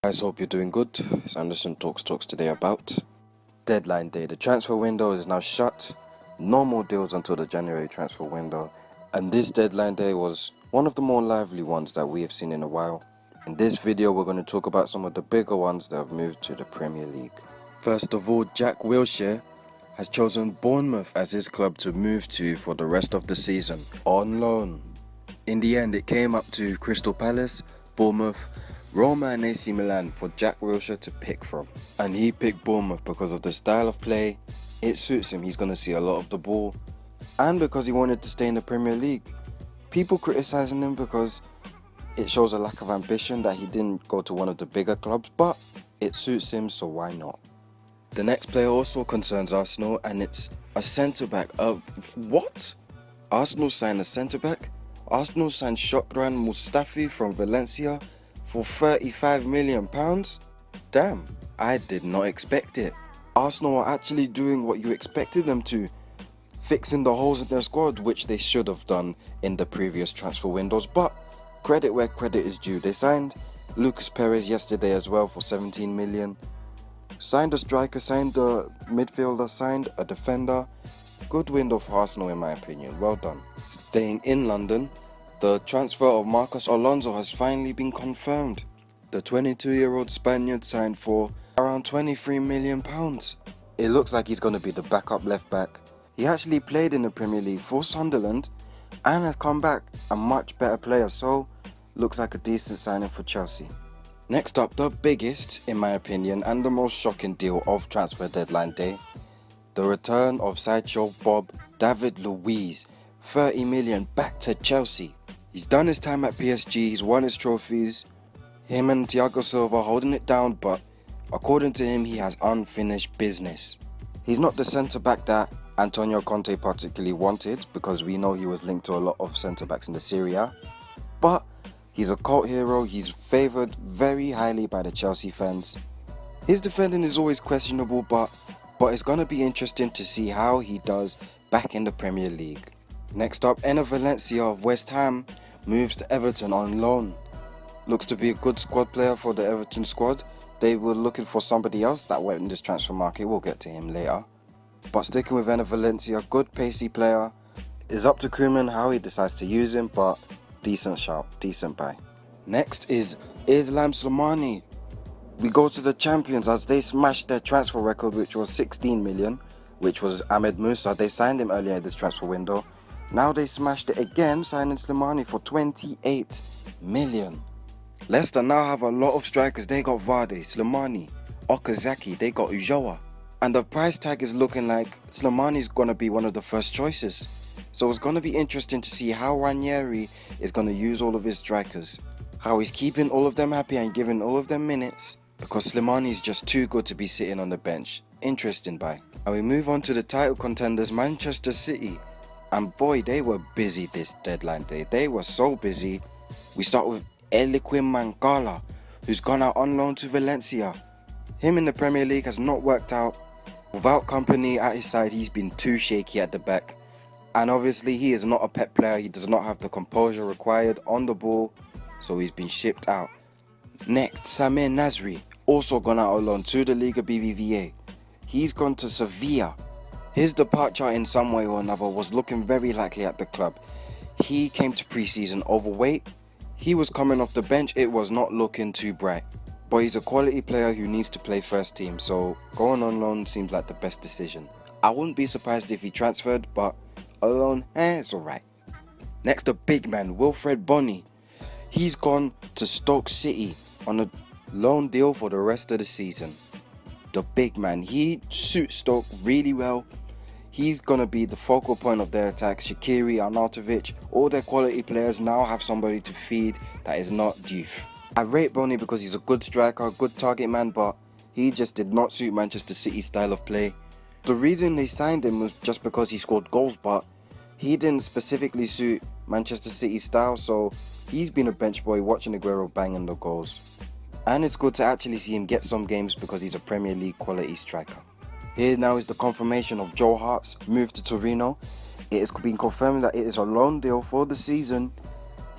Guys, hope you're doing good. It's Anderson Talks today about deadline day. The transfer window is now shut. No more deals until the January transfer window. And this deadline day was one of the more lively ones that we have seen in a while. In this video, we're going to talk about some of the bigger ones that have moved to the Premier League. First of all, Jack Wilshere has chosen Bournemouth as his club to move to for the rest of the season on loan. In the end, it came up to Crystal Palace, Bournemouth, Roma and AC Milan for Jack Wilshere to pick from. And he picked Bournemouth because of the style of play. It suits him, he's going to see a lot of the ball. And because he wanted to stay in the Premier League. People criticising him because it shows a lack of ambition that he didn't go to one of the bigger clubs, but it suits him, so why not? The next player also concerns Arsenal, and it's a centre-back. What? Arsenal signed a centre-back? Arsenal signed Shokran Mustafi from Valencia for £35 million? Damn, I did not expect it. Arsenal are actually doing what you expected them to, fixing the holes in their squad, which they should have done in the previous transfer windows, but credit where credit is due. They signed Lucas Perez yesterday as well for 17 million. Signed a striker, signed a midfielder, signed a defender. Good window for Arsenal in my opinion, well done. Staying in London, the transfer of Marcos Alonso has finally been confirmed. The 22-year-old Spaniard signed for around £23 million. It looks like he's going to be the backup left back. He actually played in the Premier League for Sunderland and has come back a much better player, so looks like a decent signing for Chelsea. Next up, the biggest, in my opinion, and the most shocking deal of transfer deadline day. The return of Sideshow Bob David Luiz, 30 million back to Chelsea. He's done his time at PSG, he's won his trophies. Him and Thiago Silva holding it down, but according to him, he has unfinished business. He's not the centre-back that Antonio Conte particularly wanted, because we know he was linked to a lot of centre-backs in the Serie A. But he's a cult hero, he's favoured very highly by the Chelsea fans. His defending is always questionable, but it's going to be interesting to see how he does back in the Premier League. Next up, Enner Valencia of West Ham moves to Everton on loan. Looks to be a good squad player for the Everton squad. They were looking for somebody else that went in this transfer market, we'll get to him later. But sticking with Enner Valencia, good pacey player. It's up to Koeman how he decides to use him, but decent shout, decent buy. Next is Islam Slimani. We go to the champions as they smashed their transfer record, which was 16 million, which was Ahmed Musa. They signed him earlier in this transfer window. Now they smashed it again, signing Slimani for 28 million. Leicester now have a lot of strikers. They got Vardy, Slimani, Okazaki, they got Ulloa. And the price tag is looking like Slimani's going to be one of the first choices. So it's going to be interesting to see how Ranieri is going to use all of his strikers. How he's keeping all of them happy and giving all of them minutes. Because Slimani is just too good to be sitting on the bench. Interesting buy. And we move on to the title contenders, Manchester City. And boy, they were busy this deadline day. They were so busy. We start with Eliquim Mangala, who's gone out on loan to Valencia. Him in the Premier League has not worked out. Without company at his side, he's been too shaky at the back. And obviously, he is not a pep player. He does not have the composure required on the ball. So he's been shipped out. Next, Samir Nasri, also gone out on loan to the Liga BBVA. He's gone to Sevilla. His departure in some way or another was looking very likely at the club. He came to pre-season overweight. He was coming off the bench. It was not looking too bright. But he's a quality player who needs to play first team, so going on loan seems like the best decision. I wouldn't be surprised if he transferred, but alone, it's alright. Next, the big man, Wilfred Bony. He's gone to Stoke City on a loan deal for the rest of the season. The big man, he suits Stoke really well. He's going to be the focal point of their attack. Shaqiri, Arnautovic, all their quality players now have somebody to feed that is not Diouf. I rate Bony because he's a good striker, good target man, but he just did not suit Manchester City's style of play. The reason they signed him was just because he scored goals, but he didn't specifically suit Manchester City's style, so he's been a bench boy watching Aguero banging the goals. And it's good to actually see him get some games because he's a Premier League quality striker. Here now is the confirmation of Joe Hart's move to Torino. It has been confirmed that it is a loan deal for the season.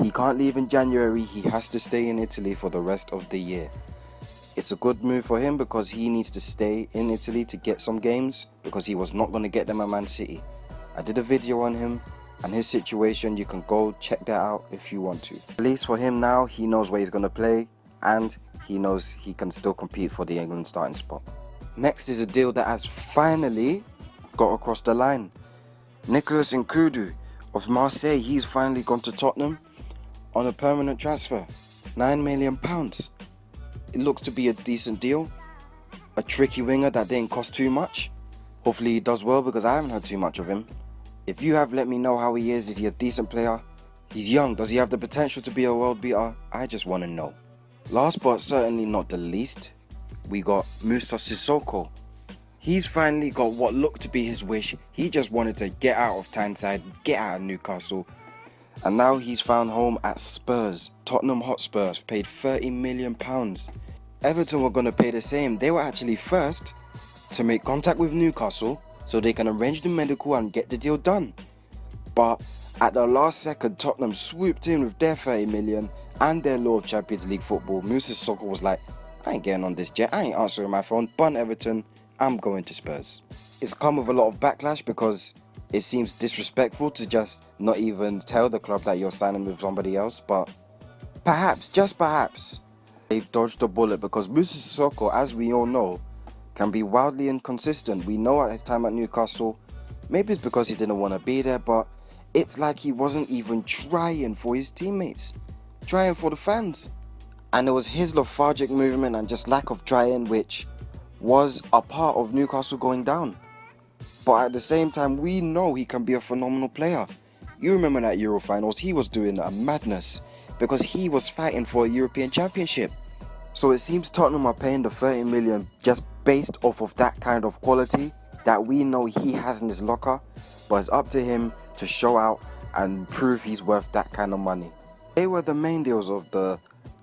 He can't leave in January, he has to stay in Italy for the rest of the year. It's a good move for him because he needs to stay in Italy to get some games because he was not going to get them at Man City. I did a video on him and his situation. You can go check that out if you want to. At least for him now, he knows where he's going to play and he knows he can still compete for the England starting spot. Next is a deal that has finally got across the line. Nicolas Nkoudou of Marseille, he's finally gone to Tottenham on a permanent transfer. £9 million. It looks to be a decent deal. A tricky winger that didn't cost too much. Hopefully he does well because I haven't heard too much of him. If you have, let me know how he is. Is he a decent player? He's young. Does he have the potential to be a world beater? I just want to know. Last but certainly not the least, we got Moussa Sissoko. He's finally got what looked to be his wish. He just wanted to get out of Tyneside, get out of Newcastle. And now he's found home at Spurs. Tottenham Hotspurs paid £30 million. Everton were going to pay the same. They were actually first to make contact with Newcastle so they can arrange the medical and get the deal done. But at the last second, Tottenham swooped in with their £30 million and their love of Champions League football. Moussa Sissoko was like, I ain't getting on this jet, I ain't answering my phone, bun Everton, I'm going to Spurs. It's come with a lot of backlash because it seems disrespectful to just not even tell the club that you're signing with somebody else, but perhaps, just perhaps, they've dodged a bullet because Moussa Sissoko, as we all know, can be wildly inconsistent. We know at his time at Newcastle, maybe it's because he didn't want to be there, but it's like he wasn't even trying for his teammates, trying for the fans. And it was his lethargic movement and just lack of trying which was a part of Newcastle going down. But at the same time, we know he can be a phenomenal player. You remember that Euro finals, he was doing a madness because he was fighting for a European Championship. So it seems Tottenham are paying the £30 million just based off of that kind of quality that we know he has in his locker, but it's up to him to show out and prove he's worth that kind of money. They were the main deals of the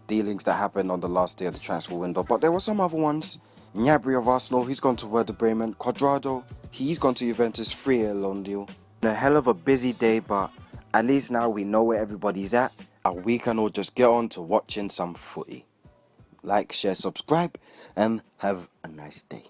dealings that happened on the last day of the transfer window, but there were some other ones. Gnabry of Arsenal, he's gone to Werder Bremen. Cuadrado, he's gone to Juventus, 3-year loan deal. A hell of a busy day, but at least now we know where everybody's at and we can all just get on to watching some footy. Like, share, subscribe, and have a nice day.